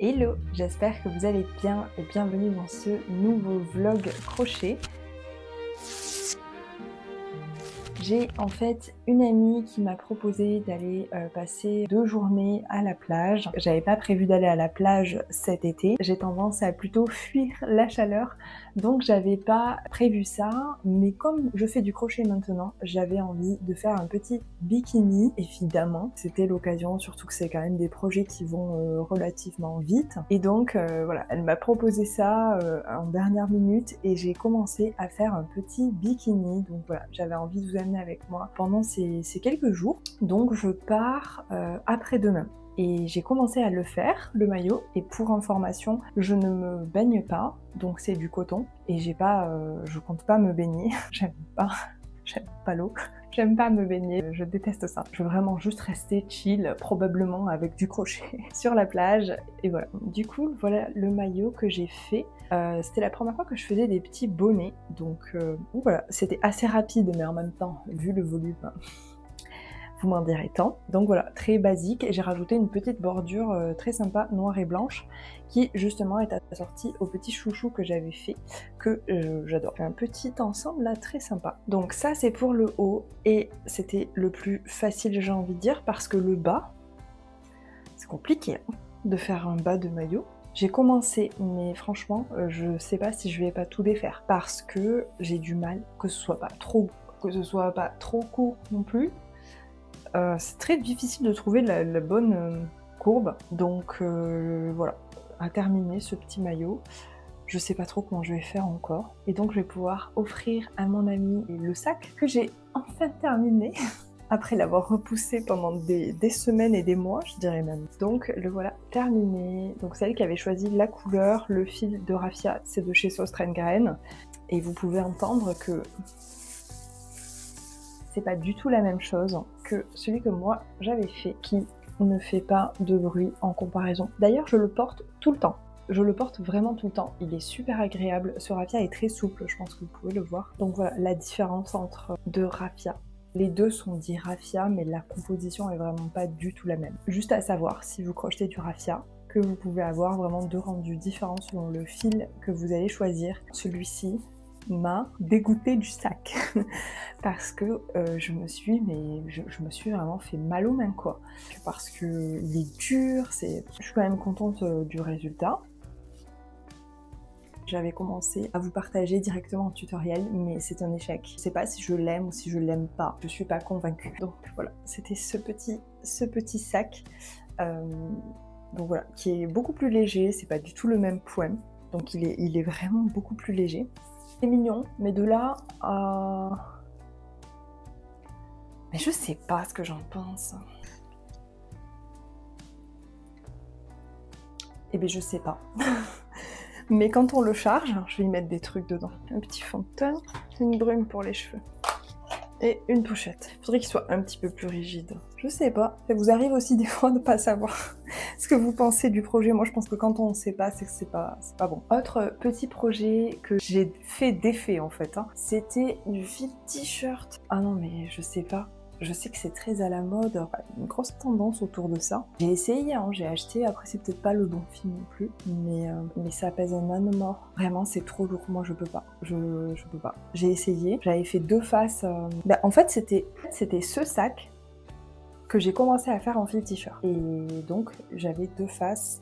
Hello, j'espère que vous allez bien et bienvenue dans ce nouveau vlog crochet. J'ai en fait une amie qui m'a proposé d'aller passer 2 journées à la plage. J'avais pas prévu d'aller à la plage cet été. J'ai tendance à plutôt fuir la chaleur, donc j'avais pas prévu ça. Mais comme je fais du crochet maintenant, j'avais envie de faire un petit bikini, évidemment. C'était l'occasion, surtout que c'est quand même des projets qui vont relativement vite. Et donc voilà, elle m'a proposé ça en dernière minute et j'ai commencé à faire un petit bikini. Donc voilà, j'avais envie de vous amener avec moi pendant ces quelques jours. Donc je pars après-demain. Et j'ai commencé à le faire, le maillot, et pour information, je ne me baigne pas, donc c'est du coton, et je compte pas me baigner, j'aime pas l'eau, j'aime pas me baigner, je déteste ça. Je veux vraiment juste rester chill, probablement avec du crochet sur la plage, et voilà. Du coup, voilà le maillot que j'ai fait. C'était la première fois que je faisais des petits bonnets, donc voilà, c'était assez rapide, mais en même temps, vu le volume, vous m'en direz tant. Donc voilà, très basique. J'ai rajouté une petite bordure très sympa, noire et blanche, qui justement est assortie au petit chouchou que j'avais fait, que j'adore. Un petit ensemble là, très sympa. Donc ça c'est pour le haut, et c'était le plus facile, j'ai envie de dire, parce que le bas, c'est compliqué hein, de faire un bas de maillot. J'ai commencé, mais franchement, je sais pas si je vais pas tout défaire, parce que j'ai du mal que ce soit pas trop court non plus. C'est très difficile de trouver la bonne courbe, donc voilà, à terminer ce petit maillot. Je sais pas trop comment je vais faire encore, et donc je vais pouvoir offrir à mon amie le sac que j'ai enfin terminé, après l'avoir repoussé pendant des semaines et des mois, je dirais même. Donc le voilà terminé. Donc c'est elle qui avait choisi la couleur, le fil de raffia, c'est de chez Sauce Graine, et vous pouvez entendre que c'est pas du tout la même chose que celui que moi j'avais fait, qui ne fait pas de bruit en comparaison. D'ailleurs, je le porte tout le temps. Je le porte vraiment tout le temps. Il est super agréable. Ce raffia est très souple, je pense que vous pouvez le voir. Donc voilà, la différence entre deux raffias. Les deux sont dits raffia, mais la composition est vraiment pas du tout la même. Juste à savoir, si vous crochetez du raffia, que vous pouvez avoir vraiment deux rendus différents selon le fil que vous allez choisir. Celui-ci m'a dégoûté du sac parce que je me suis vraiment fait mal aux mains quoi, parce que il est dur, je suis quand même contente du résultat. J'avais commencé à vous partager directement en tutoriel, mais c'est un échec. Je sais pas si je l'aime ou si je l'aime pas, je suis pas convaincue. Donc voilà, c'était ce petit sac, donc voilà, qui est beaucoup plus léger, c'est pas du tout le même poids, donc il est vraiment beaucoup plus léger. C'est mignon, mais de là à... Mais je sais pas ce que j'en pense. Eh bien je sais pas. Mais quand on le charge, je vais y mettre des trucs dedans. Un petit fond de teint, une brume pour les cheveux. Et une pochette. Il faudrait qu'il soit un petit peu plus rigide. Je sais pas. Ça vous arrive aussi des fois de pas savoir ce que vous pensez du projet. Moi je pense que quand on ne sait pas, c'est que c'est pas bon. Autre petit projet que j'ai fait d'effet en fait, hein, c'était du fil t-shirt. Ah non mais je sais pas. Je sais que c'est très à la mode, une grosse tendance autour de ça. J'ai essayé, hein, j'ai acheté, après c'est peut-être pas le bon fil non plus, mais ça pèse un âne mort. Vraiment c'est trop lourd, moi je peux pas. Je peux pas. J'ai essayé, j'avais fait deux faces. En fait c'était ce sac que j'ai commencé à faire en fil t-shirt. Et donc j'avais deux faces,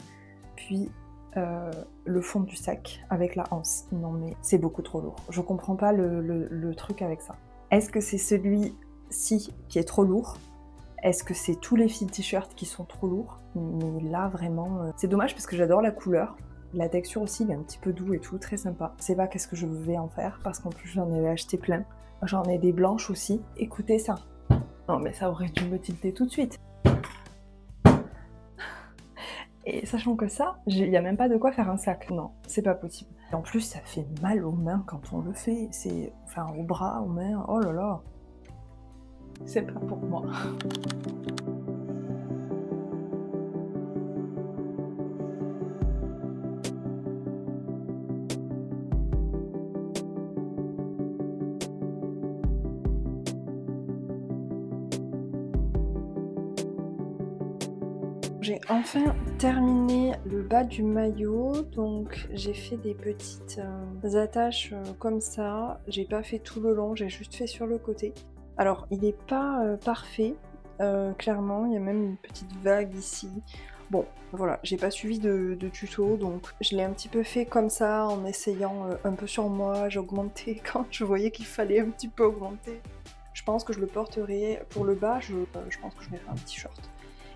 puis le fond du sac avec la anse. Non mais c'est beaucoup trop lourd. Je comprends pas le truc avec ça. Est-ce que c'est celui-ci qui est trop lourd? Est-ce que c'est tous les fils t-shirt qui sont trop lourds? Mais là vraiment, c'est dommage parce que j'adore la couleur. La texture aussi, il est un petit peu doux et tout, très sympa. Je sais pas qu'est-ce que je vais en faire parce qu'en plus j'en avais acheté plein. J'en ai des blanches aussi. Écoutez ça. Non mais ça aurait dû me tilter tout de suite. Et sachant que ça, il n'y a même pas de quoi faire un sac. Non, c'est pas possible. Et en plus, ça fait mal aux mains quand on le fait. Enfin, aux bras, aux mains. Oh là là. C'est pas pour moi. J'ai enfin terminé le bas du maillot, donc j'ai fait des petites attaches comme ça. J'ai pas fait tout le long, j'ai juste fait sur le côté. Alors il est pas parfait, clairement, il y a même une petite vague ici. Bon, voilà, j'ai pas suivi de tuto, donc je l'ai un petit peu fait comme ça en essayant un peu sur moi. J'ai augmenté quand je voyais qu'il fallait un petit peu augmenter. Je pense que je le porterai pour le bas, je pense que je mettrai un petit short.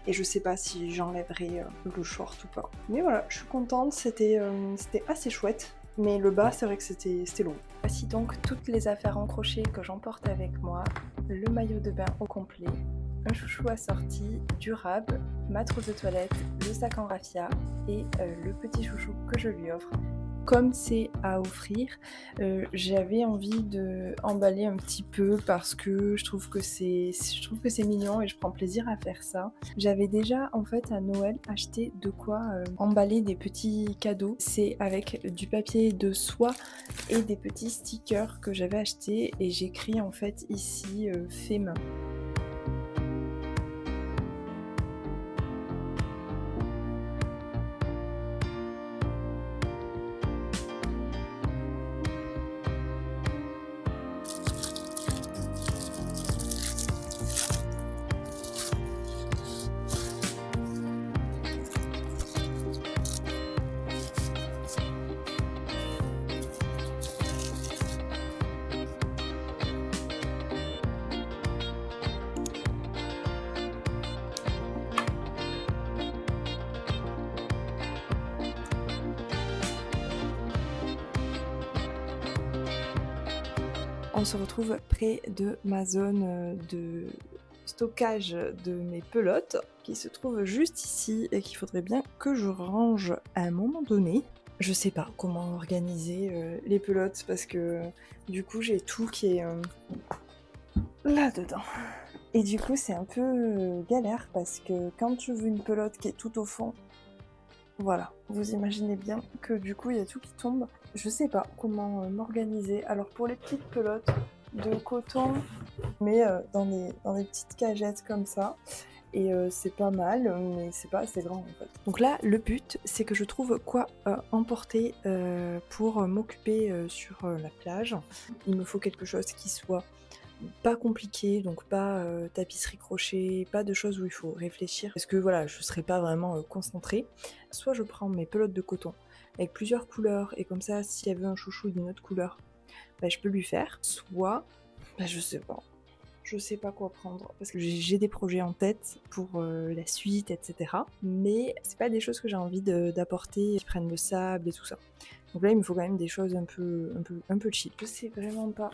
Et je sais pas si j'enlèverai le short ou pas. Mais voilà, je suis contente, c'était assez chouette. Mais le bas, c'est vrai que c'était long. Voici donc toutes les affaires en crochet que j'emporte avec moi. Le maillot de bain au complet, un chouchou assorti, durable, ma trousse de toilette, le sac en raffia et le petit chouchou que je lui offre. Comme c'est à offrir, j'avais envie de emballer un petit peu parce que je trouve que c'est mignon et je prends plaisir à faire ça. J'avais déjà en fait à Noël acheté de quoi emballer des petits cadeaux. C'est avec du papier de soie et des petits stickers que j'avais achetés et j'écris en fait ici fait main. On se retrouve près de ma zone de stockage de mes pelotes qui se trouve juste ici et qu'il faudrait bien que je range à un moment donné. Je sais pas comment organiser les pelotes parce que du coup j'ai tout qui est là-dedans. Et du coup c'est un peu galère parce que quand je veux une pelote qui est tout au fond, voilà, vous imaginez bien que du coup il y a tout qui tombe. Je sais pas comment m'organiser. Alors pour les petites pelotes de coton, mais dans des petites cagettes comme ça. Et c'est pas mal, mais c'est pas assez grand en fait. Donc là, le but, c'est que je trouve quoi emporter pour m'occuper sur la plage. Il me faut quelque chose qui soit pas compliqué, donc pas tapisserie crochet, pas de choses où il faut réfléchir, parce que voilà, je serai pas vraiment concentrée. Soit je prends mes pelotes de coton avec plusieurs couleurs, et comme ça, s'il y avait un chouchou d'une autre couleur, bah, je peux lui faire. Soit, bah, je sais pas. Je sais pas quoi prendre parce que j'ai des projets en tête pour la suite, etc. Mais c'est pas des choses que j'ai envie d'apporter qui prennent le sable et tout ça. Donc là, il me faut quand même des choses un peu chill. Je sais vraiment pas.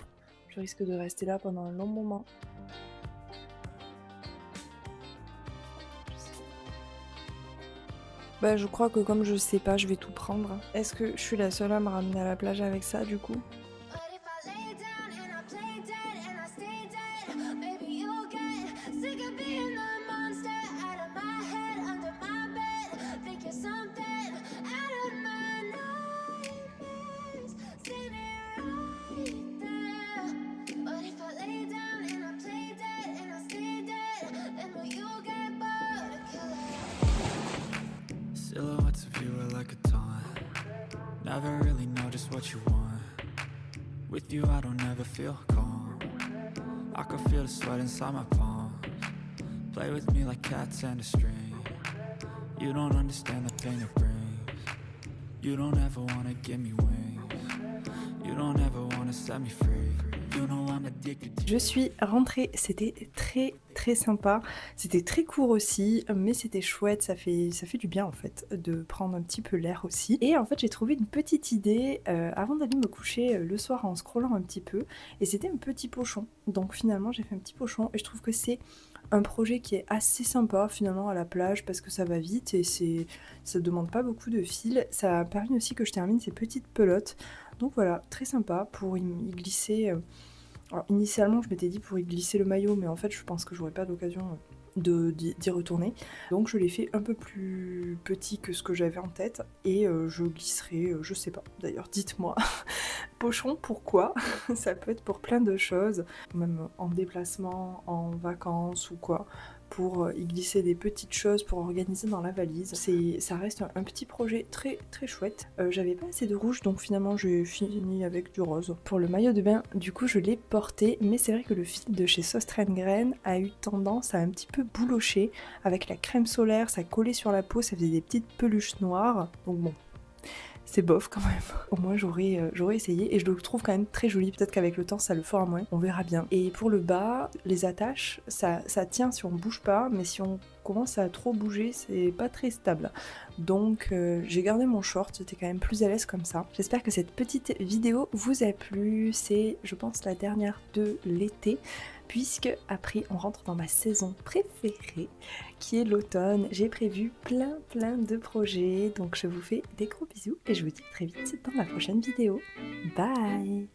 Je risque de rester là pendant un long moment. Bah, je crois que comme je sais pas, je vais tout prendre. Est-ce que je suis la seule à me ramener à la plage avec ça du coup ? Silhouettes of you are like a taunt. Never really know just what you want. With you I don't ever feel calm. I can feel the sweat inside my palms. Play with me like cats and a string. You don't understand the pain it brings. You don't ever wanna give me wings. You don't ever wanna set me free. You know I'm addicted to you. Je suis rentrée, c'était très sympa, c'était très court aussi, mais c'était chouette, ça fait du bien en fait de prendre un petit peu l'air aussi. Et en fait j'ai trouvé une petite idée avant d'aller me coucher le soir en scrollant un petit peu, et c'était un petit pochon. Donc finalement j'ai fait un petit pochon et je trouve que c'est un projet qui est assez sympa finalement à la plage parce que ça va vite et ça demande pas beaucoup de fil. Ça a permis aussi que je termine ces petites pelotes. Donc voilà, très sympa pour y glisser. Alors initialement je m'étais dit pour y glisser le maillot, mais en fait je pense que j'aurais pas d'occasion d'y retourner. Donc je l'ai fait un peu plus petit que ce que j'avais en tête et je glisserai, je sais pas. D'ailleurs dites-moi, pochon pourquoi? Ça peut être pour plein de choses, même en déplacement, en vacances ou quoi. pour y glisser des petites choses pour organiser dans la valise. Ça reste un petit projet très très chouette. J'avais pas assez de rouge donc finalement j'ai fini avec du rose. Pour le maillot de bain, du coup je l'ai porté, mais c'est vrai que le fil de chez Sostrengren a eu tendance à un petit peu boulocher. Avec la crème solaire, ça collait sur la peau, ça faisait des petites peluches noires. Donc bon, c'est bof quand même. Au moins j'aurais essayé et je le trouve quand même très joli. Peut-être qu'avec le temps ça le fera moins, on verra bien. Et pour le bas, les attaches, ça tient si on bouge pas, mais si on commence à trop bouger, c'est pas très stable. Donc j'ai gardé mon short, j'étais quand même plus à l'aise comme ça. J'espère que cette petite vidéo vous a plu. C'est, je pense, la dernière de l'été, puisque après on rentre dans ma saison préférée qui est l'automne. J'ai prévu plein de projets, donc je vous fais des gros bisous et je vous dis à très vite dans la prochaine vidéo. Bye!